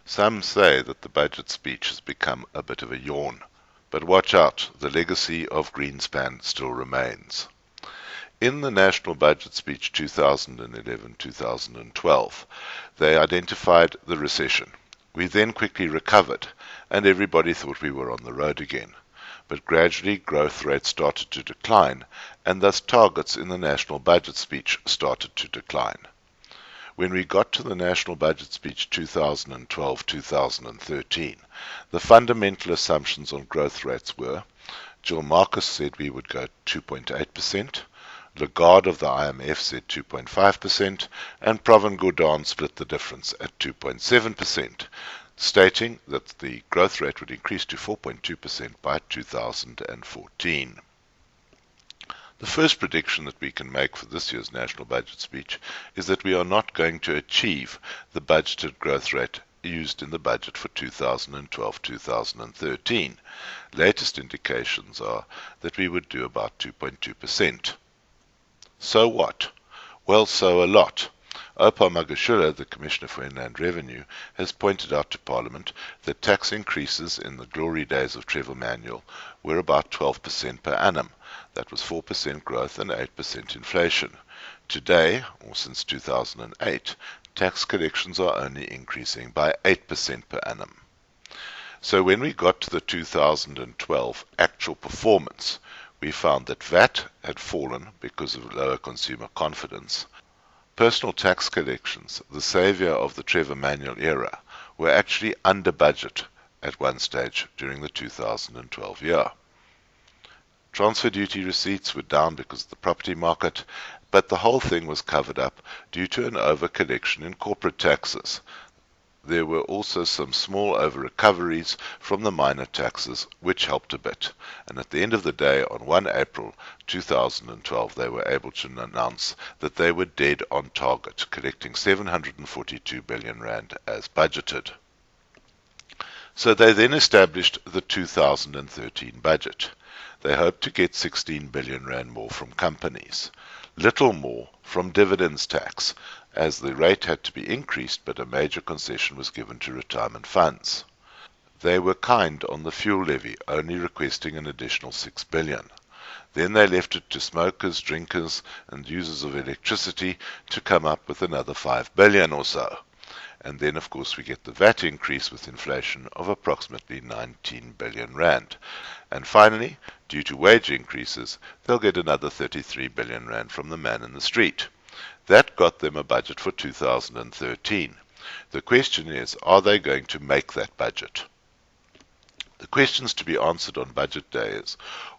Some say that the budget speech has become a bit of a yawn. But watch out, the legacy of Greenspan still remains. In the National Budget Speech 2011-2012, they identified the recession. We then quickly recovered, and everybody thought we were on the road again. But gradually growth rates started to decline, and thus targets in the National Budget Speech started to decline. When we got to the National Budget Speech 2012-2013, the fundamental assumptions on growth rates were: Jill Marcus said we would go 2.8%, Lagarde of the IMF said 2.5%, and Pravin Gordhan split the difference at 2.7%, stating that the growth rate would increase to 4.2% by 2014. The first prediction that we can make for this year's National Budget Speech is that we are not going to achieve the budgeted growth rate used in the budget for 2012-2013. Latest indications are that we would do about 2.2%. So what? Well, so a lot. Oupa Magashule, the Commissioner for Inland Revenue, has pointed out to Parliament that tax increases in the glory days of Trevor Manuel were about 12% per annum. That was 4% growth and 8% inflation. Today, or since 2008, tax collections are only increasing by 8% per annum. So when we got to the 2012 actual performance, we found that VAT had fallen because of lower consumer confidence. Personal tax collections, the saviour of the Trevor Manuel era, were actually under budget at one stage during the 2012 year. Transfer duty receipts were down because of the property market, but the whole thing was covered up due to an over-collection in corporate taxes. There were also some small over-recoveries from the minor taxes, which helped a bit. And at the end of the day, on 1 April 2012, they were able to announce that they were dead on target, collecting 742 billion rand as budgeted. So they then established the 2013 budget. They hoped to get 16 billion rand more from companies, little more from dividends tax, as the rate had to be increased, but a major concession was given to retirement funds. They were kind on the fuel levy, only requesting an additional 6 billion. Then they left it to smokers, drinkers, and users of electricity to come up with another 5 billion or so. And then, of course, we get the VAT increase with inflation of approximately 19 billion rand. And finally, due to wage increases, they'll get another 33 billion rand from the man in the street. That got them a budget for 2013. The question is, are they going to make that budget? The questions to be answered on budget day is,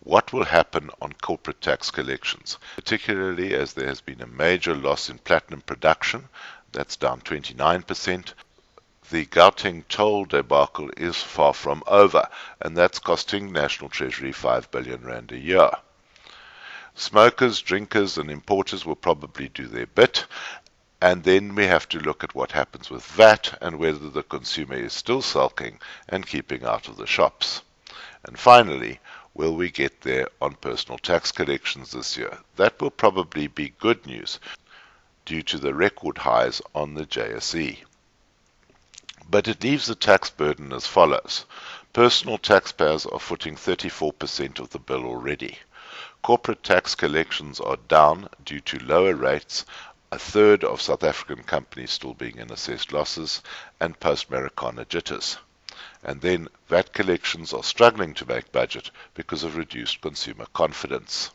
what will happen on corporate tax collections, particularly as there has been a major loss in platinum production? That's down 29%. The Gauteng toll debacle is far from over, and that's costing National Treasury 5 billion rand a year. Smokers, drinkers, and importers will probably do their bit, and then we have to look at what happens with VAT and whether the consumer is still sulking and keeping out of the shops. And finally, will we get there on personal tax collections this year? That will probably be good news due to the record highs on the JSE. But it leaves the tax burden as follows. Personal taxpayers are footing 34% of the bill already. Corporate tax collections are down due to lower rates, a third of South African companies still being in assessed losses, and post-Marikana jitters. And then VAT collections are struggling to make budget because of reduced consumer confidence.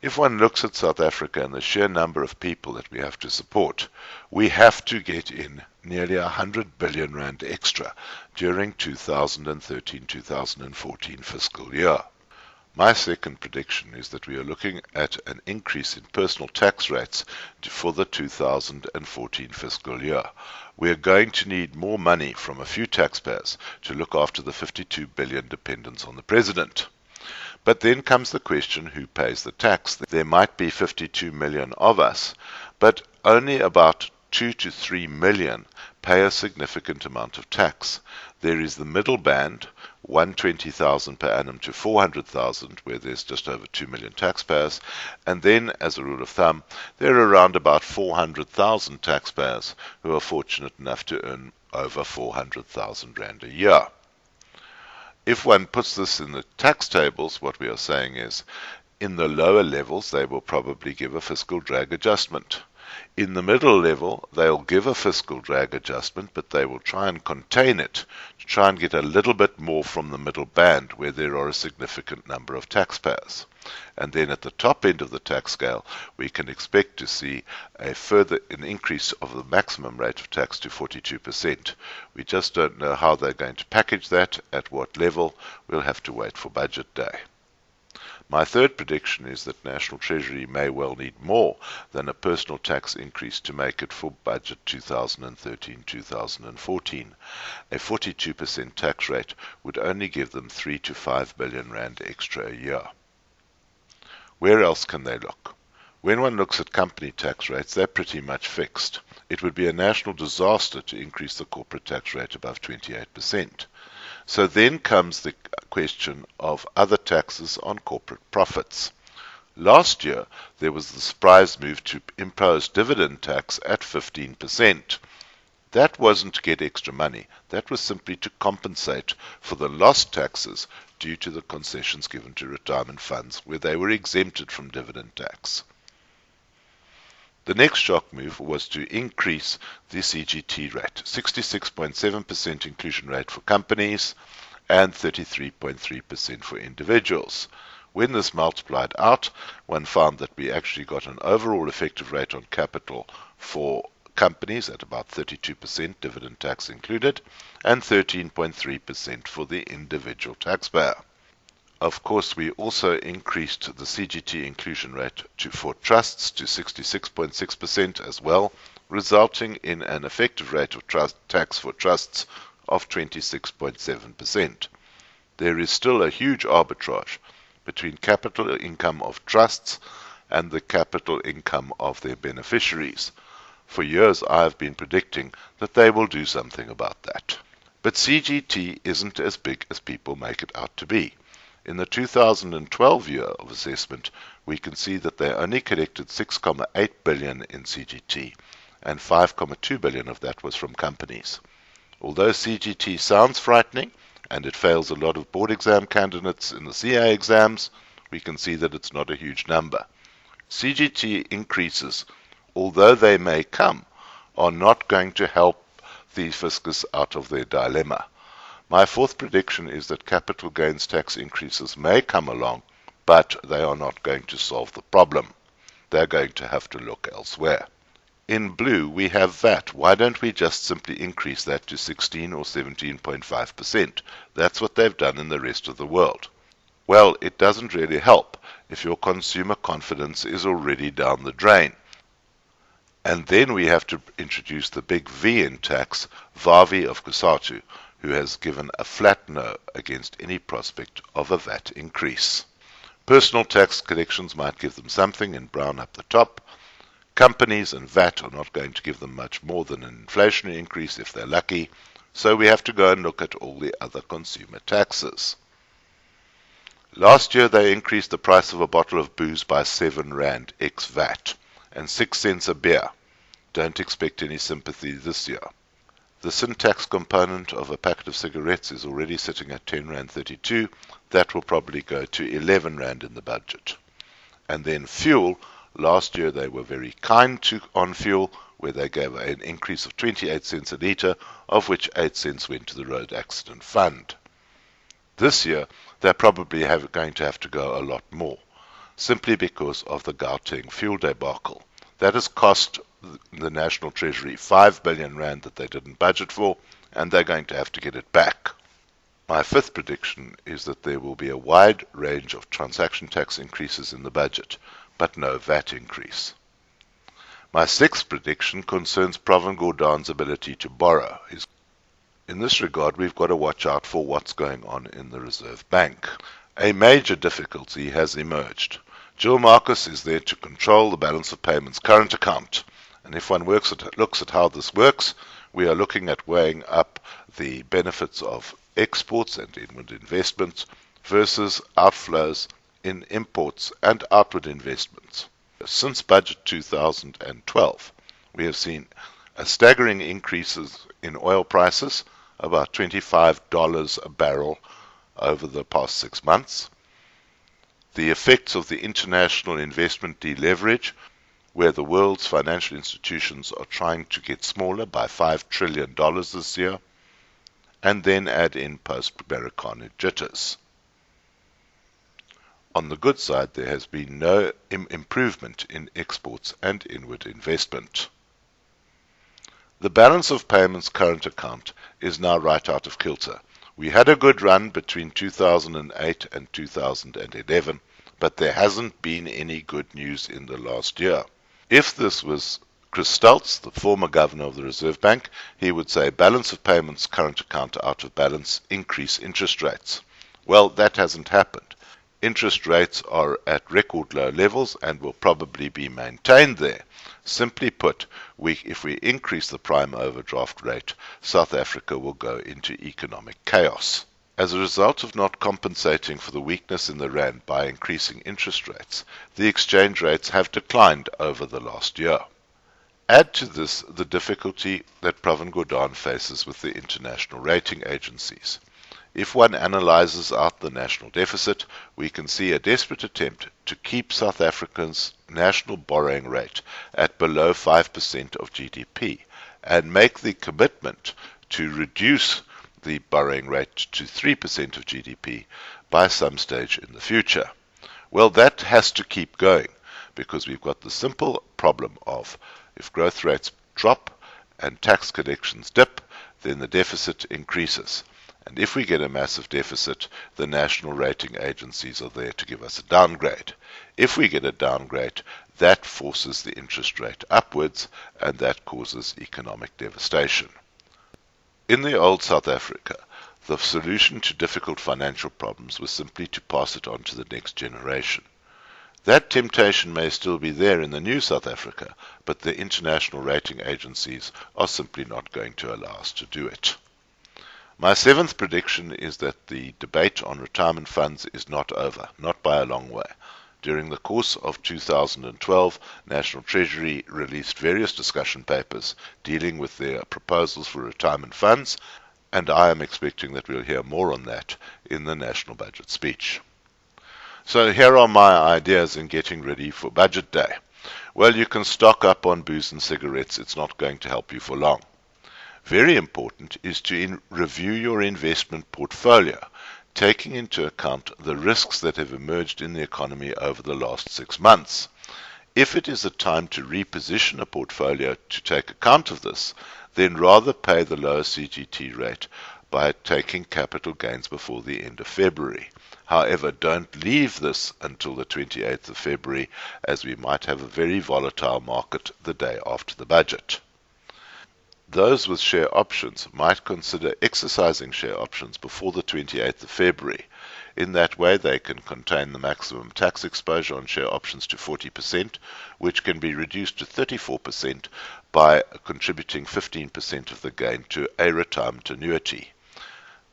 If one looks at South Africa and the sheer number of people that we have to support, we have to get in nearly 100 billion rand extra during 2013-2014 fiscal year. My second prediction is that we are looking at an increase in personal tax rates for the 2014 fiscal year. We are going to need more money from a few taxpayers to look after the 52 billion dependents on the president. But then comes the question, who pays the tax? There might be 52 million of us, but only about 2 to 3 million pay a significant amount of tax. There is the middle band, 120,000 per annum to 400,000, where there's just over 2 million taxpayers, and then, as a rule of thumb, there are around about 400,000 taxpayers who are fortunate enough to earn over 400,000 Rand a year. If one puts this in the tax tables, what we are saying is, in the lower levels, they will probably give a fiscal drag adjustment. In the middle level, they'll give a fiscal drag adjustment, but they will try and contain it to try and get a little bit more from the middle band where there are a significant number of taxpayers. And then at the top end of the tax scale, we can expect to see an increase of the maximum rate of tax to 42%. We just don't know how they're going to package that, at what level. We'll have to wait for budget day. My third prediction is that National Treasury may well need more than a personal tax increase to make it for budget 2013-2014. A 42% tax rate would only give them 3 to 5 billion Rand extra a year. Where else can they look? When one looks at company tax rates, they're pretty much fixed. It would be a national disaster to increase the corporate tax rate above 28%. So then comes the question of other taxes on corporate profits. Last year, there was the surprise move to impose dividend tax at 15%. That wasn't to get extra money. That was simply to compensate for the lost taxes due to the concessions given to retirement funds, where they were exempted from dividend tax. The next shock move was to increase the CGT rate, 66.7% inclusion rate for companies and 33.3% for individuals. When this multiplied out, one found that we actually got an overall effective rate on capital for companies at about 32%, dividend tax included, and 13.3% for the individual taxpayer. Of course, we also increased the CGT inclusion rate for trusts to 66.6% as well, resulting in an effective rate of tax for trusts of 26.7%. There is still a huge arbitrage between capital income of trusts and the capital income of their beneficiaries. For years I have been predicting that they will do something about that. But CGT isn't as big as people make it out to be. In the 2012 year of assessment, we can see that they only collected 6.8 billion in CGT, and 5.2 billion of that was from companies. Although CGT sounds frightening, and it fails a lot of board exam candidates in the CA exams, we can see that it's not a huge number. CGT increases, although they may come, are not going to help the fiscus out of their dilemma. My fourth prediction is that capital gains tax increases may come along, but they are not going to solve the problem. They're going to have to look elsewhere. In blue, we have VAT. Why don't we just simply increase that to 16 or 17.5%? That's what they've done in the rest of the world. Well, it doesn't really help if your consumer confidence is already down the drain. And then we have to introduce the big V in tax, Vavi of Kusatu, who has given a flat no against any prospect of a VAT increase. Personal tax collections might give them something in brown up the top. Companies and VAT are not going to give them much more than an inflationary increase if they're lucky, so we have to go and look at all the other consumer taxes. Last year they increased the price of a bottle of booze by 7 Rand ex-VAT and 6 cents a beer. Don't expect any sympathy this year. The sin tax component of a packet of cigarettes is already sitting at 10 Rand 32. That will probably go to 11 Rand in the budget. And then fuel, last year they were very kind on fuel, where they gave an increase of 28 cents a litre, of which 8 cents went to the Road Accident Fund. This year they're probably going to have to go a lot more, simply because of the Gauteng fuel debacle. That has cost the National Treasury 5 billion Rand that they didn't budget for, and they're going to have to get it back. My fifth prediction is that there will be a wide range of transaction tax increases in the budget, but no VAT increase. My sixth prediction concerns Pravin Gordhan's ability to borrow. In this regard, we've got to watch out for what's going on in the Reserve Bank. A major difficulty has emerged. Jill Marcus is there to control the balance of payments current account. And if one looks at how this works, we are looking at weighing up the benefits of exports and inward investments versus outflows in imports and outward investments. Since budget 2012, we have seen a staggering increases in oil prices, about $25 a barrel over the past 6 months. The effects of the international investment deleverage, where the world's financial institutions are trying to get smaller by $5 trillion this year, and then add in post-Americana jitters. On the good side, there has been no improvement in exports and inward investment. The balance of payments current account is now right out of kilter. We had a good run between 2008 and 2011, but there hasn't been any good news in the last year. If this was Chris Stultz, the former governor of the Reserve Bank, he would say balance of payments current account out of balance, increase interest rates. Well, that hasn't happened. Interest rates are at record low levels and will probably be maintained there. Simply put, if we increase the prime overdraft rate, South Africa will go into economic chaos. As a result of not compensating for the weakness in the rand by increasing interest rates, the exchange rates have declined over the last year. Add to this the difficulty that Pravin Gordhan faces with the international rating agencies. If one analyzes out the national deficit, we can see a desperate attempt to keep South Africa's national borrowing rate at below 5% of GDP and make the commitment to reduce the borrowing rate to 3% of GDP by some stage in the future. Well, that has to keep going because we've got the simple problem of if growth rates drop and tax collections dip, then the deficit increases. And if we get a massive deficit, the national rating agencies are there to give us a downgrade. If we get a downgrade, that forces the interest rate upwards, and that causes economic devastation. In the old South Africa, the solution to difficult financial problems was simply to pass it on to the next generation. That temptation may still be there in the new South Africa, but the international rating agencies are simply not going to allow us to do it. My seventh prediction is that the debate on retirement funds is not over, not by a long way. During the course of 2012, National Treasury released various discussion papers dealing with their proposals for retirement funds, and I am expecting that we'll hear more on that in the National Budget speech. So here are my ideas in getting ready for Budget Day. Well, you can stock up on booze and cigarettes. It's not going to help you for long. Very important is to review your investment portfolio, taking into account the risks that have emerged in the economy over the last 6 months. If it is a time to reposition a portfolio to take account of this, then rather pay the lower CGT rate by taking capital gains before the end of February. However, don't leave this until the 28th of February, as we might have a very volatile market the day after the budget. Those with share options might consider exercising share options before the 28th of February. In that way, they can contain the maximum tax exposure on share options to 40%, which can be reduced to 34% by contributing 15% of the gain to a retirement annuity.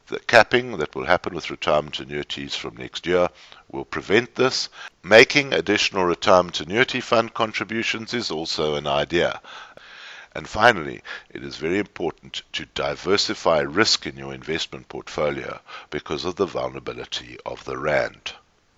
The capping that will happen with retirement annuities from next year will prevent this. Making additional retirement annuity fund contributions is also an idea. And finally, it is very important to diversify risk in your investment portfolio because of the vulnerability of the rand.